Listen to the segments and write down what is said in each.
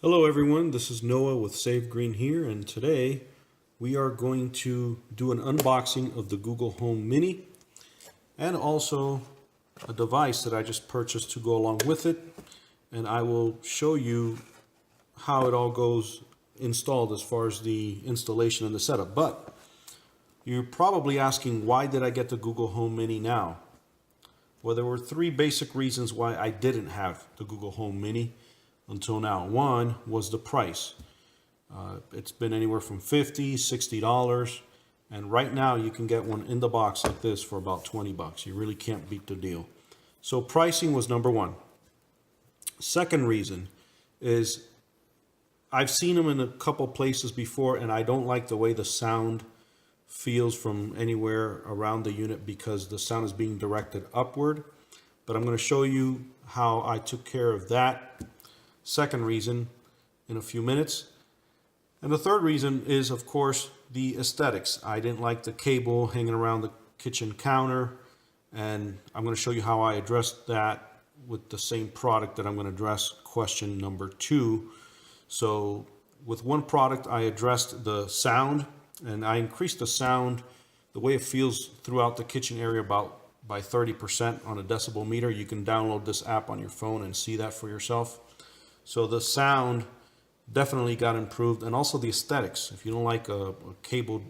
Hello everyone, this is Noah with Save Green here, and today we are going to do an unboxing of the Google Home Mini and also a device that I just purchased to go along with it, and I will show you how it all goes installed as far as the installation and the setup. But you're probably asking, why did I get the Google Home Mini now? Well, there were three basic reasons why I didn't have the Google Home Mini until now. One was the price. It's been anywhere from $50, $60, and right now you can get one in the box like this for about 20 bucks. You really can't beat the deal. So pricing was number one. Second reason is I've seen them in a couple places before, and I don't like the way the sound feels from anywhere around the unit because the sound is being directed upward. But I'm going to show you how I took care of that second reason in a few minutes. And the third reason is, of course, the aesthetics. I didn't like the cable hanging around the kitchen counter, and I'm going to show you how I addressed that with the same product that I'm going to address question number 2. So with one product I addressed the sound, and I increased the sound, the way it feels throughout the kitchen area, about by 30% on a decibel meter. You can download this app on your phone and see that for yourself. So the sound definitely got improved, and also the aesthetics. If you don't like a cable,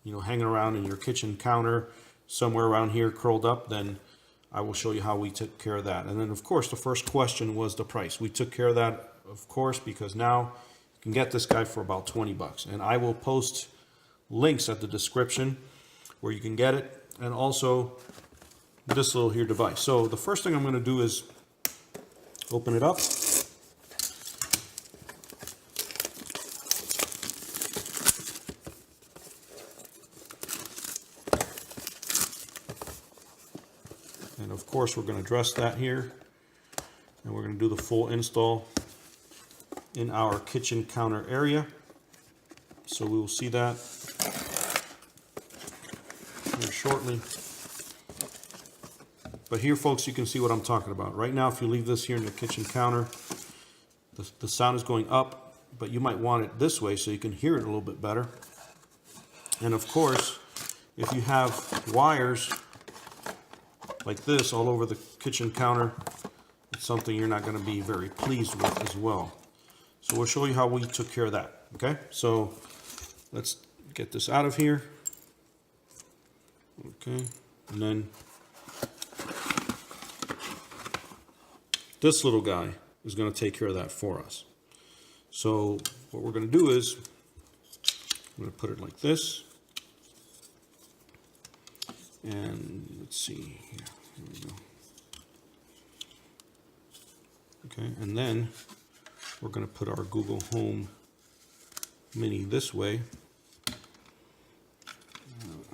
hanging around in your kitchen counter somewhere around here curled up, then I will show you how we took care of that. And then, of course, the first question was the price. We took care of that, of course, because now you can get this guy for about 20 bucks. And I will post links at the description where you can get it, and also this little here device. So the first thing I'm going to do is open it up. And of course, we're going to address that here, and we're going to do the full install in our kitchen counter area. So we will see that here shortly. But here, folks, you can see what I'm talking about. Right now, if you leave this here in the kitchen counter, the sound is going up, but you might want it this way so you can hear it a little bit better. And of course, if you have wires like this all over the kitchen counter, it's something you're not going to be very pleased with as well. So we'll show you how we took care of that. Okay, so let's get this out of here. Okay, and then this little guy is going to take care of that for us. So what we're going to do is I'm going to put it like this. And let's see here. Here we go. Okay, and then we're going to put our Google Home Mini this way.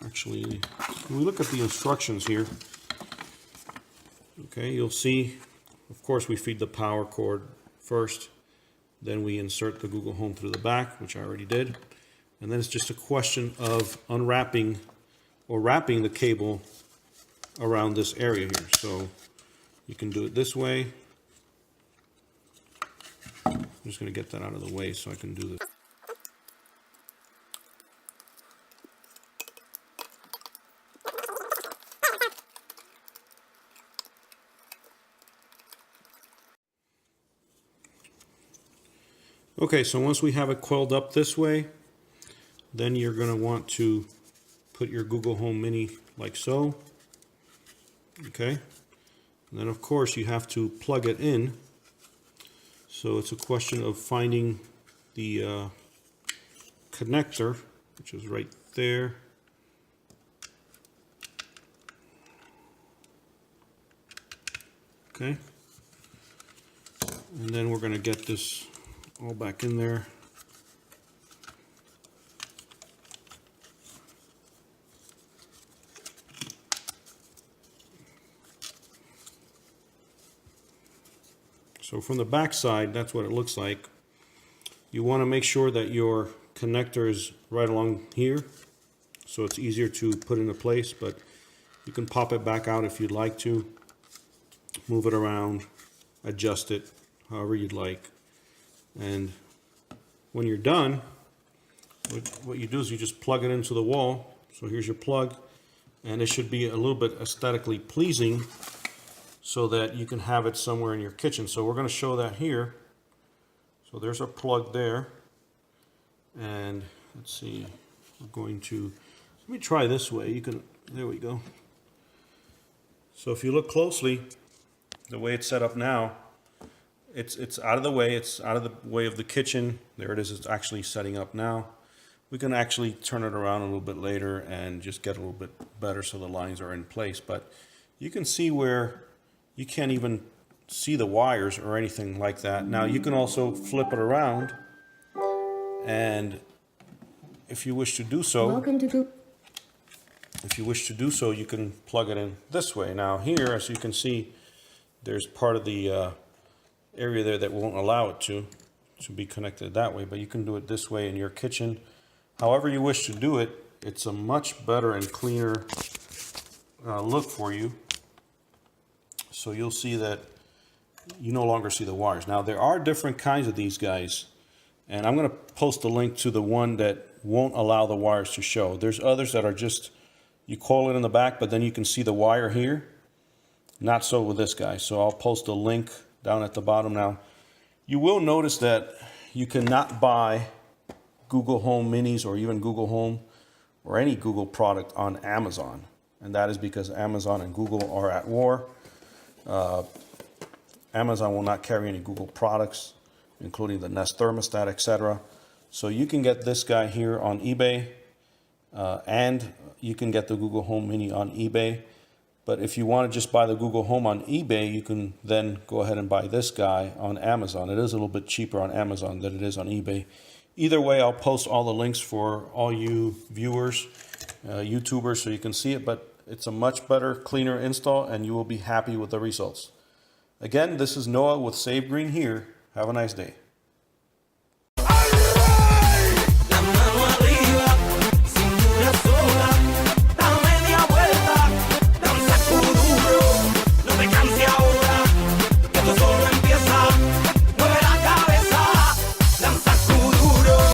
Actually, when we look at the instructions here, okay, you'll see, of course, we feed the power cord first. Then we insert the Google Home through the back, which I already did. And then it's just a question of unwrapping or wrapping the cable around this area here. So you can do it this way. I'm just going to get that out of the way so I can do this. Okay, so once we have it coiled up this way, then you're going to want to put your Google Home Mini like so. Okay, and then of course you have to plug it in. So it's a question of finding the connector, which is right there. Okay, and then we're going to get this all back in there. So from the back side, that's what it looks like. You want to make sure that your connector is right along here, so it's easier to put into place, but you can pop it back out if you'd like to, move it around, adjust it however you'd like. And when you're done, what you do is you just plug it into the wall. So here's your plug, and it should be a little bit aesthetically pleasing so that you can have it somewhere in your kitchen. So we're going to show that here. So there's our plug there. And let's see, we're going to, let me try this way. You can, there we go. So if you look closely, the way it's set up now, it's out of the way. It's out of the way of the kitchen. There it is. It's actually setting up now. We can actually turn it around a little bit later and just get a little bit better so the lines are in place. But you can see where you can't even see the wires or anything like that. Now you can also flip it around, and if you wish to do so, you can plug it in this way. Now here, as you can see, there's part of the area there that won't allow it to be connected that way, but you can do it this way in your kitchen. However you wish to do it, it's a much better and cleaner look for you. So you'll see that you no longer see the wires. Now there are different kinds of these guys, and I'm going to post a link to the one that won't allow the wires to show. There's others that are just, you coil it in the back, but then you can see the wire here. Not so with this guy. So I'll post a link down at the bottom. Now you will notice that you cannot buy Google Home Minis or even Google Home or any Google product on Amazon. And that is because Amazon and Google are at war. Amazon will not carry any Google products, including the Nest thermostat, etc. So you can get this guy here on eBay, and you can get the Google Home Mini on eBay. But if you want to just buy the Google Home on eBay, you can then go ahead and buy this guy on Amazon. It is a little bit cheaper on Amazon than it is on eBay. Either way, I'll post all the links for all you viewers, YouTubers, so you can see it. But it's a much better, cleaner install, and you will be happy with the results. Again, this is Noah with Save Green here. Have a nice day.